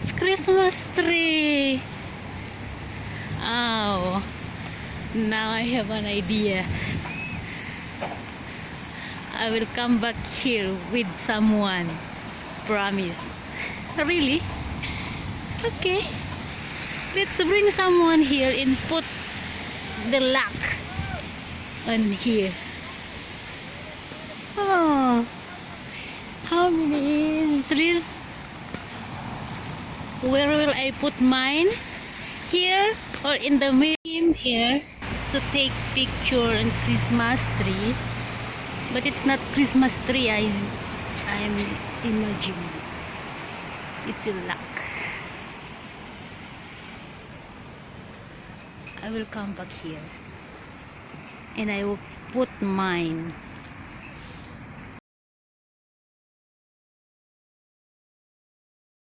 it's Christmas tree. Oh, now I have an idea. I will come back here with someone. Promise. Really? Okay. Let's bring someone here and put the lock on here. Oh, how many trees? Where will I put mine? Here or in the museum here to take picture on Christmas tree, but it's not Christmas tree. I'm imagining it's a lock. I will come back here and I will put mine.